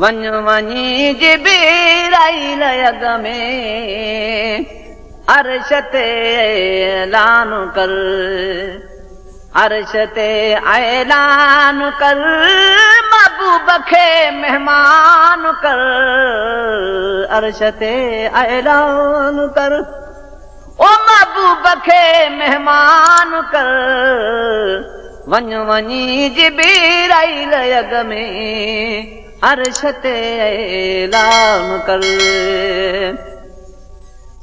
वञ वञी जिबरील अॻ में अर्श ते ऐलान कर, अर्श ते ऐलान कर, महबूब खे मेहमान कर, अर्श ते ऐलान कर, ओ महबूब खे मेहमान कर, वञ वञी जिबरील अॻ में अर्श ते ऐलान कर।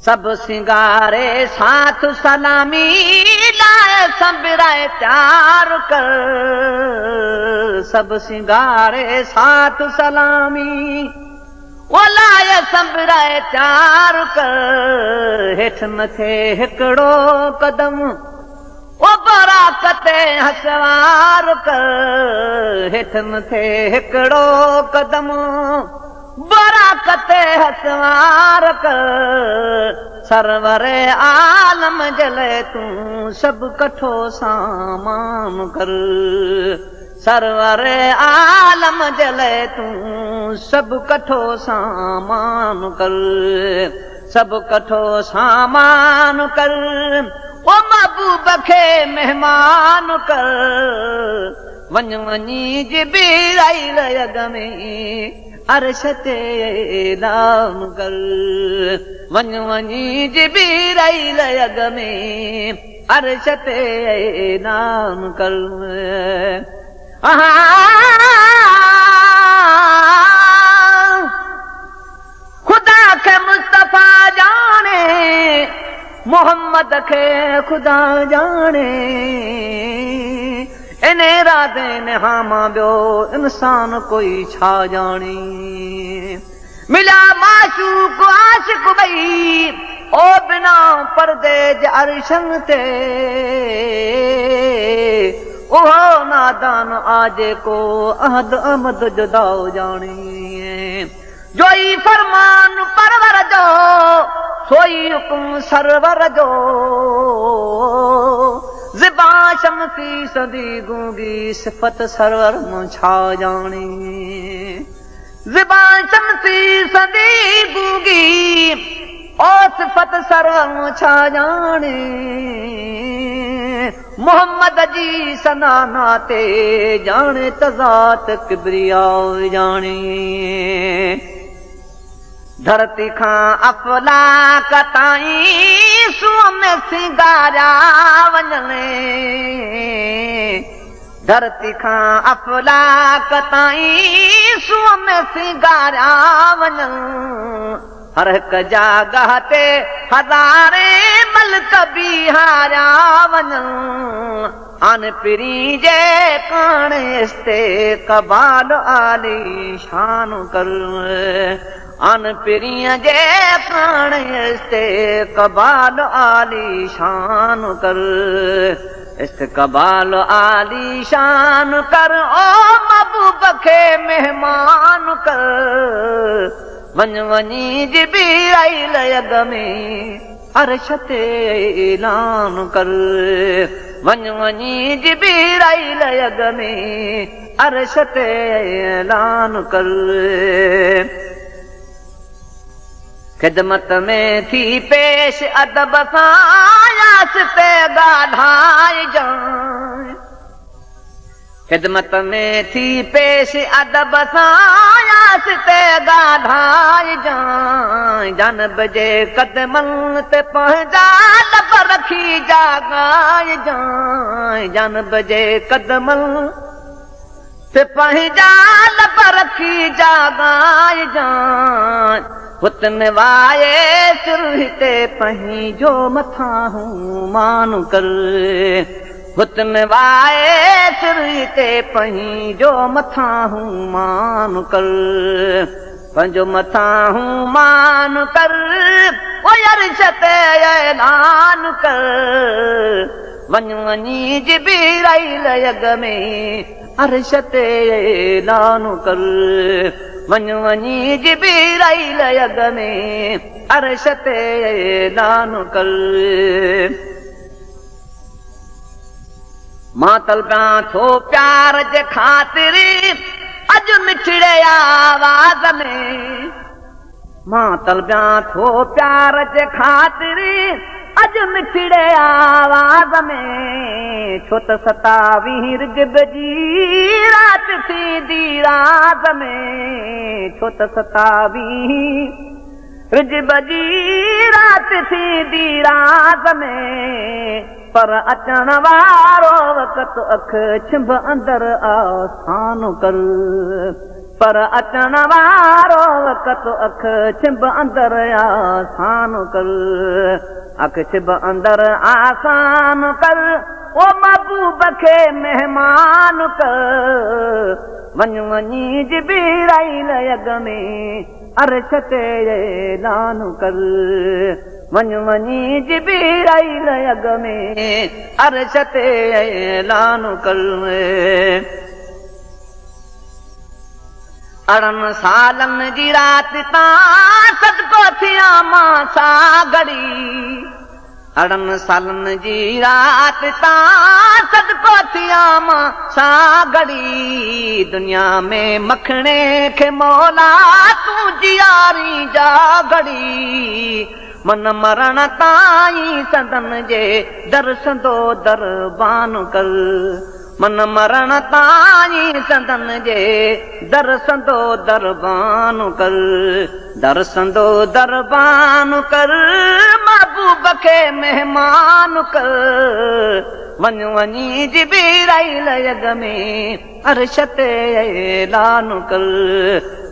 सब सिंगारे साथ सलामी लाए संबराए तैयार कर, सब सिंगारे साथ सलामी वो लाए संबराए तैयार कर, हेठ मथे हिकिड़ो कदम ओ बराकत हसवार कर, हेठ मथे हिकिड़ो कदम बराकत हसवार कर, सरवर आलम जले तूं सब कठो सामान कर, सरवर आलम जले तूं सब कठो सामान कर, सब कठो सामान कर, ओ महबूब खे मेहमान कर, वञ वञी जिबरील अॻ में अर्श ते ऐलान कर, वञ वञी जिबरील अॻ में अर्श ते ऐलान कर। खुदा खे मुस्तफा जाने, मोहम्मद खे खुदा जाने, इन राधे ने हामा ॿियो इंसान कोई छा जाने, मिला माशूक आशिक ॿई ओ बिना पर्दे जे अर्शन ते, उहो नादान आजे को अहद अहमद जुदाओ जाने, जोई फरमान परवर जो सोई हुकुम सरवर जो, ज़िबा शमसी सदी गूंगी सिफत सरवर मूं छा जाने, ज़िबा शमसी सदी गूंगी ओ सिफत सरवर मूं छा जाने, मोहम्मद जी सनाना ते जाने तज़ात किबरिया जाने, धरती खां अफलाक ताईं सूअं में सिंगारिया वञनि, धरती खां अफलाक ताईं सूअं में सिंगारिया वञनि, हर हिक जॻह ते हज़ारे मल्क बिहारिया वञनि, आन पिरी जे काणे ते कबाल आली शान कर, आन पिरीअ जे काणे ते कबाल आली शान कर, इस्तकबाल आली शान कर, ओ महबूब खे मेहमान कर, वञ वञी जिबरील अॻ में अर्श ते ऐलान कर, वञ वञी जिबरील अॻ में अर्श ते ऐलान कर, ख़िदमत में थी पेश अदब सां यास ते ॻाल्हाए जाए, ख़िदमत में थी पेश अदब सां यास ते ॻाल्हाए जाए, जानब जे कदमनि ते पंहिंजा लब रखी जाॻाए जाए, जानब जे कदमनि ते पंहिंजा लब रखी जाॻाए जाए, हुत में वाए सिर ते पंहिंजो मथां हूं मान कर, हुत में वाए सिर ते पंहिंजो मथां हूं मान कर, पंहिंजो मथां हूं मान कर, ओ अर्श ते ऐलान कर, वञ वञी जिबरील अॻ में अर्श ते ऐलान कर, वञ वञी जिबरील अॻ में अर्श ते ऐलान कर, मां तलबां थो प्यार जे ख़ातिर अज मिठड़े आवाज में मां तलबिया थो प्यार जे ख़ातिर अज मिठड़े आवाज में छो त सतावीं रिजब जी रात थींदी रात में छो त सतावीं रिजब जी रात थींदी रात में पर अचण वारो वक़्त अख छिंभ अंदर आसान कर पर अचण वारो वक़्त अख छिंभ अंदर आसान कर अख छिंभ अंदर आसान कर ओ महबूब खे मेहमान कर वञ वञी जिबराईल यग में अर्श ते ऐलान कर वञ वञी जिबराईल यग में अर्श ते ऐलान कर 18 सालनि जी राति तां सदको थिया मां सां घड़ी 18 सालनि जी राति तां सदको थिया मां सां घड़ी दुनिया में मखणे खे मौला तूं जियारी जा घड़ी मन मरण ताईं संदन जे दर्शंदो दरबान कर मन मरण ताईं संदन जे दर्शंदो दरबान कर दर्शंदो दरबान कर महबूब खे मेहमान कर वञ वञी जिबराईल यग में अर्श ते ऐलान कर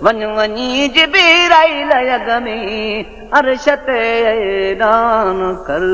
वञ वञी जिबराईल यग में अर्श ते ऐलान कर